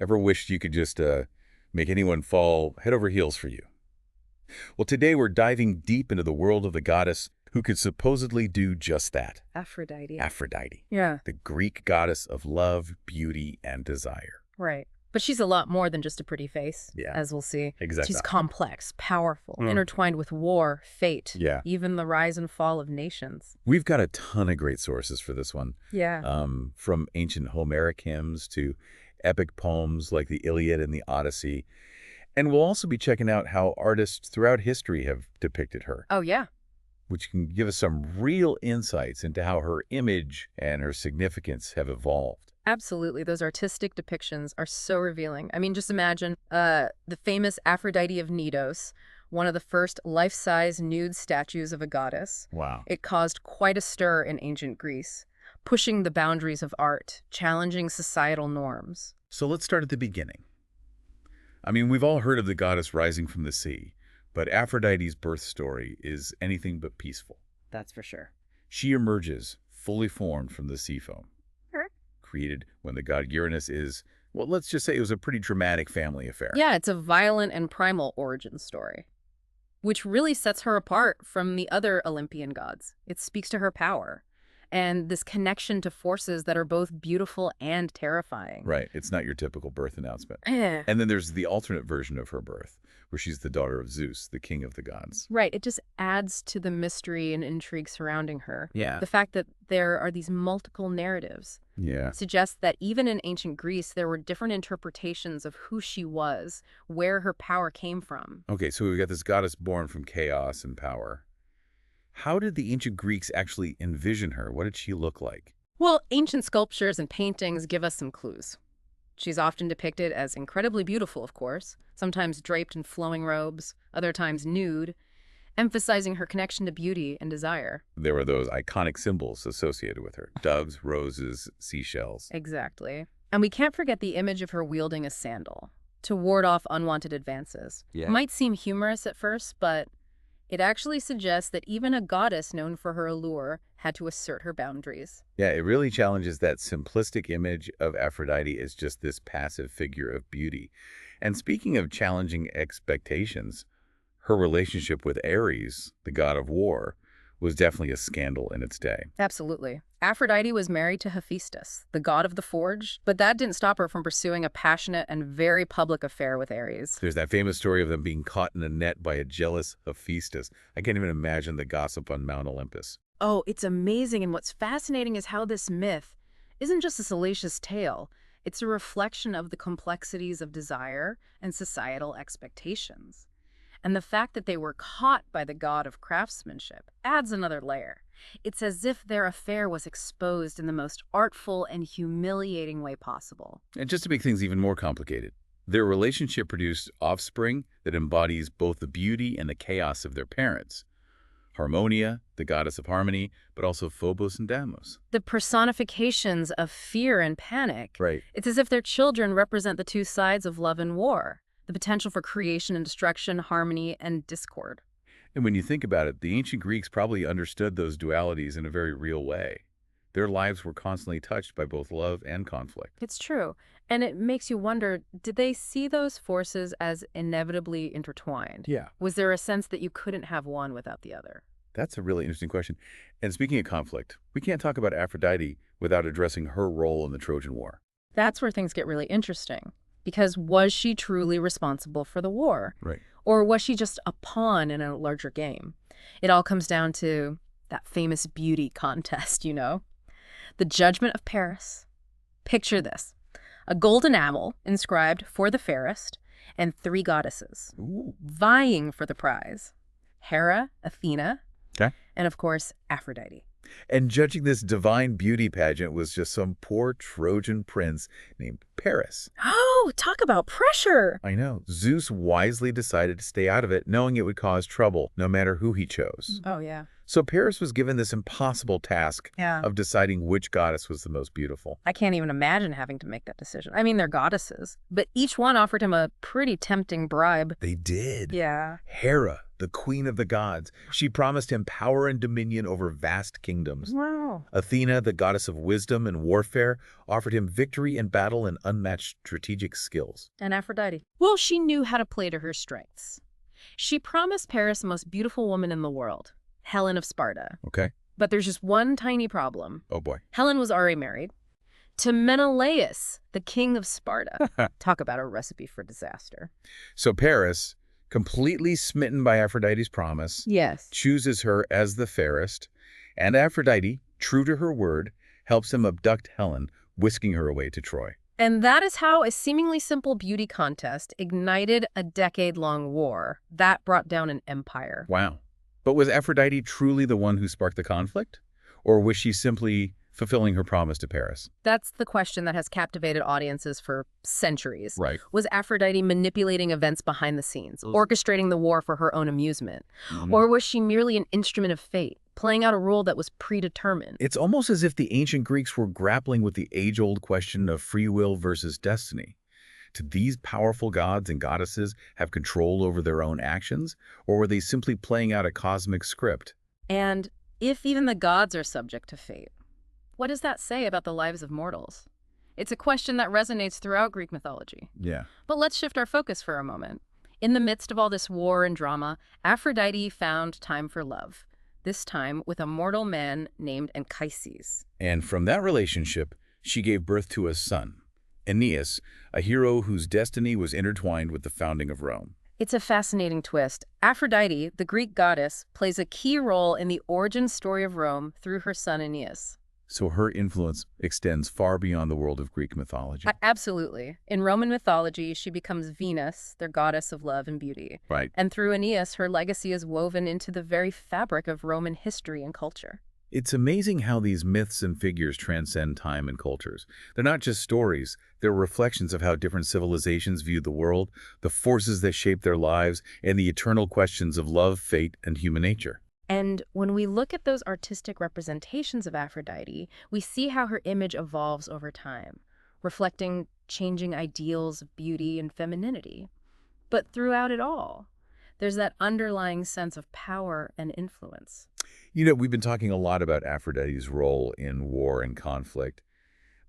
Ever wished you could just make anyone fall head over heels for you? Well, today we're diving deep into the world of the goddess who could supposedly do just that. Aphrodite. Aphrodite, Yeah, the Greek goddess of love, beauty, and desire. right. But she's a lot more than just a pretty face, Yeah, as we'll see. exactly. She's complex, powerful, Mm. intertwined with war, fate, Yeah. even the rise and fall of nations. We've got a ton of great sources for this one, Yeah. from ancient Homeric hymns to epic poems like the Iliad and the Odyssey. And we'll also be checking out how artists throughout history have depicted her, Oh, yeah. which can give us some real insights into how her image and her significance have evolved. Absolutely. Those artistic depictions are so revealing. I mean, just imagine the famous Aphrodite of Knidos, one of the first life-size nude statues of a goddess. Wow. It caused quite a stir in ancient Greece, pushing the boundaries of art, challenging societal norms. So let's start at the beginning. I mean, we've all heard of the goddess rising from the sea, but Aphrodite's birth story is anything but peaceful. That's for sure. She emerges fully formed from the sea foam, Sure. created when the god Uranus is, well, let's just say it was a pretty dramatic family affair. Yeah, it's a violent and primal origin story, which really sets her apart from the other Olympian gods. It speaks to her power and this connection to forces that are both beautiful and terrifying. Right. It's not your typical birth announcement. Eh. And then there's the alternate version of her birth, where she's the daughter of Zeus, the king of the gods. Right, it just adds to the mystery and intrigue surrounding her. Yeah. The fact that there are these multiple narratives Yeah. suggests that even in ancient Greece, there were different interpretations of who she was, where her power came from. Okay, so we've got this goddess born from chaos and power. How did the ancient Greeks actually envision her? What did she look like? Well, ancient sculptures and paintings give us some clues. She's often depicted as incredibly beautiful, of course, sometimes draped in flowing robes, other times nude, emphasizing her connection to beauty and desire. There were those iconic symbols associated with her. Doves, roses, seashells. Exactly. And we can't forget the image of her wielding a sandal to ward off unwanted advances. Yeah. It might seem humorous at first, but it actually suggests that even a goddess known for her allure had to assert her boundaries. Yeah, it really challenges that simplistic image of Aphrodite as just this passive figure of beauty. And speaking of challenging expectations, her relationship with Ares, the god of war, was definitely a scandal in its day. Absolutely. Aphrodite was married to Hephaestus, the god of the forge, but that didn't stop her from pursuing a passionate and very public affair with Ares. There's that famous story of them being caught in a net by a jealous Hephaestus. I can't even imagine the gossip on Mount Olympus. Oh, it's amazing, and what's fascinating is how this myth isn't just a salacious tale. It's a reflection of the complexities of desire and societal expectations. And the fact that they were caught by the god of craftsmanship adds another layer. It's as if their affair was exposed in the most artful and humiliating way possible. And just to make things even more complicated, their relationship produced offspring that embodies both the beauty and the chaos of their parents. Harmonia, the goddess of harmony, but also Phobos and Deimos. The personifications of fear and panic. Right. It's as if their children represent the two sides of love and war, the potential for creation and destruction, harmony and discord. And when you think about it, the ancient Greeks probably understood those dualities in a very real way. Their lives were constantly touched by both love and conflict. It's true. And it makes you wonder, did they see those forces as inevitably intertwined? Yeah. Was there a sense that you couldn't have one without the other? That's a really interesting question. And speaking of conflict, we can't talk about Aphrodite without addressing her role in the Trojan War. That's where things get really interesting. Because was she truly responsible for the war? Right. Or was she just a pawn in a larger game? It all comes down to that famous beauty contest, you know? The Judgment of Paris. Picture this. A golden apple inscribed for the fairest and three goddesses Ooh. vying for the prize. Hera, Athena, Okay. and of course, Aphrodite. And judging this divine beauty pageant was just some poor Trojan prince named Paris. Oh, talk about pressure! I know. Zeus wisely decided to stay out of it, knowing it would cause trouble, no matter who he chose. Oh, yeah. So Paris was given this impossible task Yeah. of deciding which goddess was the most beautiful. I can't even imagine having to make that decision. I mean, they're goddesses, but each one offered him a pretty tempting bribe. They did. Yeah. Hera, the queen of the gods. She promised him power and dominion over vast kingdoms. Wow. Athena, the goddess of wisdom and warfare, offered him victory in battle and unmatched strategic skills. And Aphrodite? Well, she knew how to play to her strengths. She promised Paris the most beautiful woman in the world, Helen of Sparta. Okay. But there's just one tiny problem. Oh boy. Helen was already married to Menelaus, the king of Sparta. Talk about a recipe for disaster. So Paris, completely smitten by Aphrodite's promise, Yes. chooses her as the fairest, and Aphrodite, true to her word, helps him abduct Helen, whisking her away to Troy. And that is how a seemingly simple beauty contest ignited a decade-long war that brought down an empire. Wow. But was Aphrodite truly the one who sparked the conflict? Or was she simply fulfilling her promise to Paris? That's the question that has captivated audiences for centuries. Right. Was Aphrodite manipulating events behind the scenes, orchestrating the war for her own amusement? Mhm. Or was she merely an instrument of fate, playing out a role that was predetermined? It's almost as if the ancient Greeks were grappling with the age-old question of free will versus destiny. Did these powerful gods and goddesses have control over their own actions, or were they simply playing out a cosmic script? And if even the gods are subject to fate, what does that say about the lives of mortals? It's a question that resonates throughout Greek mythology. Yeah. But let's shift our focus for a moment. In the midst of all this war and drama, Aphrodite found time for love, this time with a mortal man named Anchises. And from that relationship, she gave birth to a son, Aeneas, a hero whose destiny was intertwined with the founding of Rome. It's a fascinating twist. Aphrodite, the Greek goddess, plays a key role in the origin story of Rome through her son Aeneas. So her influence extends far beyond the world of Greek mythology. Absolutely. In Roman mythology, she becomes Venus, their goddess of love and beauty. Right. And through Aeneas, her legacy is woven into the very fabric of Roman history and culture. It's amazing how these myths and figures transcend time and cultures. They're not just stories, they're reflections of how different civilizations viewed the world, the forces that shape their lives, and the eternal questions of love, fate, and human nature. And when we look at those artistic representations of Aphrodite, we see how her image evolves over time, reflecting changing ideals of beauty and femininity. But throughout it all, there's that underlying sense of power and influence. You know, we've been talking a lot about Aphrodite's role in war and conflict,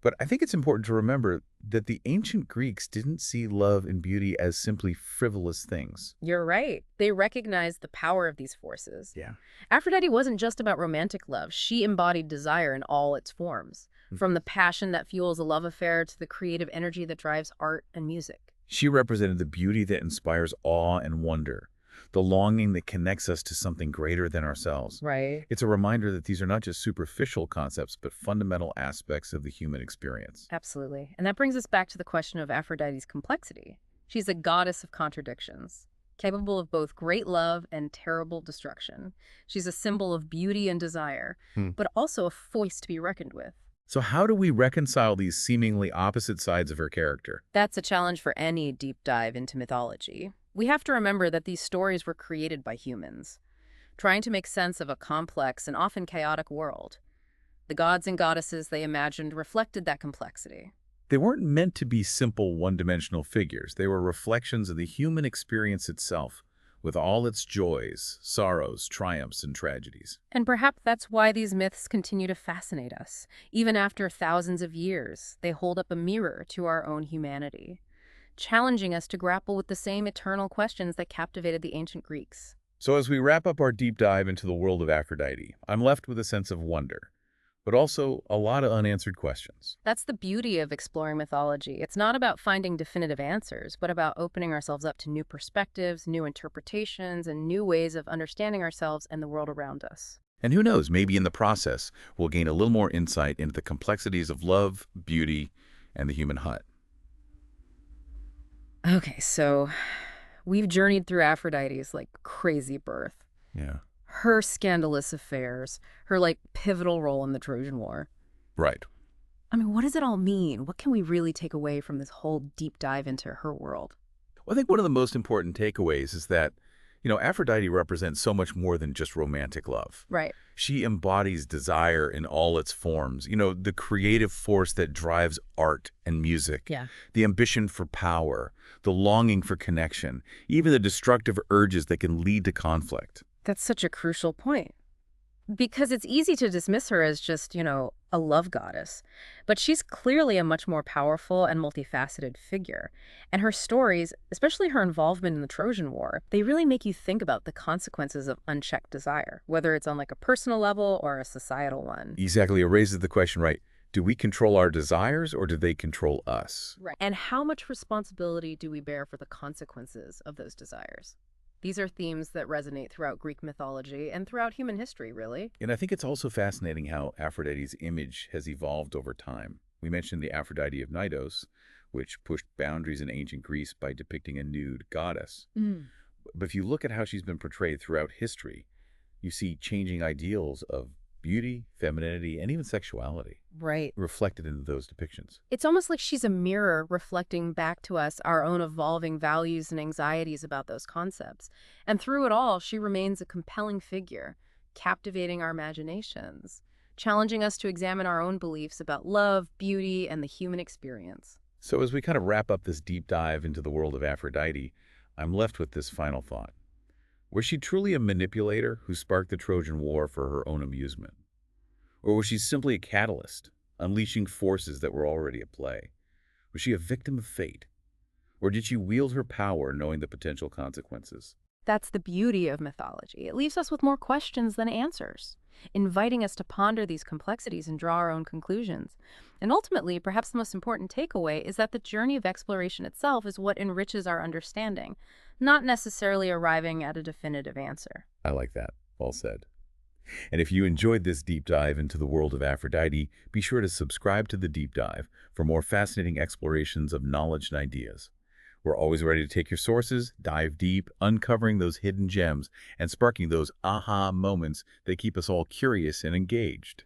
but I think it's important to remember that the ancient Greeks didn't see love and beauty as simply frivolous things. You're right. They recognized the power of these forces. Yeah. Aphrodite wasn't just about romantic love. She embodied desire in all its forms, from the passion that fuels a love affair to the creative energy that drives art and music. She represented the beauty that inspires awe and wonder, the longing that connects us to something greater than ourselves. Right. It's a reminder that these are not just superficial concepts, but fundamental aspects of the human experience. Absolutely. And that brings us back to the question of Aphrodite's complexity. She's a goddess of contradictions, capable of both great love and terrible destruction. She's a symbol of beauty and desire, but also a force to be reckoned with. So how do we reconcile these seemingly opposite sides of her character? That's a challenge for any deep dive into mythology. We have to remember that these stories were created by humans, trying to make sense of a complex and often chaotic world. The gods and goddesses they imagined reflected that complexity. They weren't meant to be simple one-dimensional figures. They were reflections of the human experience itself, with all its joys, sorrows, triumphs, and tragedies. And perhaps that's why these myths continue to fascinate us. Even after thousands of years, they hold up a mirror to our own humanity, challenging us to grapple with the same eternal questions that captivated the ancient Greeks. So as we wrap up our deep dive into the world of Aphrodite, I'm left with a sense of wonder, but also a lot of unanswered questions. That's the beauty of exploring mythology. It's not about finding definitive answers, but about opening ourselves up to new perspectives, new interpretations, and new ways of understanding ourselves and the world around us. And who knows, maybe in the process, we'll gain a little more insight into the complexities of love, beauty, and the human heart. Okay, so we've journeyed through Aphrodite's crazy birth, Yeah. her scandalous affairs, her pivotal role in the Trojan War. Right. I mean, what does it all mean? What can we really take away from this whole deep dive into her world? Well, I think one of the most important takeaways is that, Aphrodite represents so much more than just romantic love. Right. She embodies desire in all its forms, the creative force that drives art and music, Yeah. the ambition for power, the longing for connection, even the destructive urges that can lead to conflict. That's such a crucial point. Because it's easy to dismiss her as just, a love goddess. But she's clearly a much more powerful and multifaceted figure. And her stories, especially her involvement in the Trojan War, they really make you think about the consequences of unchecked desire, whether it's on like a personal level or a societal one. Exactly. It raises the question, right? Do we control our desires or do they control us? Right. And how much responsibility do we bear for the consequences of those desires? These are themes that resonate throughout Greek mythology and throughout human history, really. And I think it's also fascinating how Aphrodite's image has evolved over time. We mentioned the Aphrodite of Knidos, which pushed boundaries in ancient Greece by depicting a nude goddess. Mm. But if you look at how she's been portrayed throughout history, you see changing ideals of beauty, femininity, and even sexuality Right. reflected in those depictions. It's almost like she's a mirror reflecting back to us our own evolving values and anxieties about those concepts. And through it all, she remains a compelling figure, captivating our imaginations, challenging us to examine our own beliefs about love, beauty, and the human experience. So as we kind of wrap up this deep dive into the world of Aphrodite, I'm left with this final thought. Was she truly a manipulator who sparked the Trojan War for her own amusement? Or was she simply a catalyst, unleashing forces that were already at play? Was she a victim of fate? Or did she wield her power knowing the potential consequences? That's the beauty of mythology. It leaves us with more questions than answers, inviting us to ponder these complexities and draw our own conclusions. And ultimately, perhaps the most important takeaway is that the journey of exploration itself is what enriches our understanding, not necessarily arriving at a definitive answer. I like that. Well said. And if you enjoyed this deep dive into the world of Aphrodite, be sure to subscribe to The Deep Dive for more fascinating explorations of knowledge and ideas. We're always ready to take your sources, dive deep, uncovering those hidden gems, and sparking those aha moments that keep us all curious and engaged.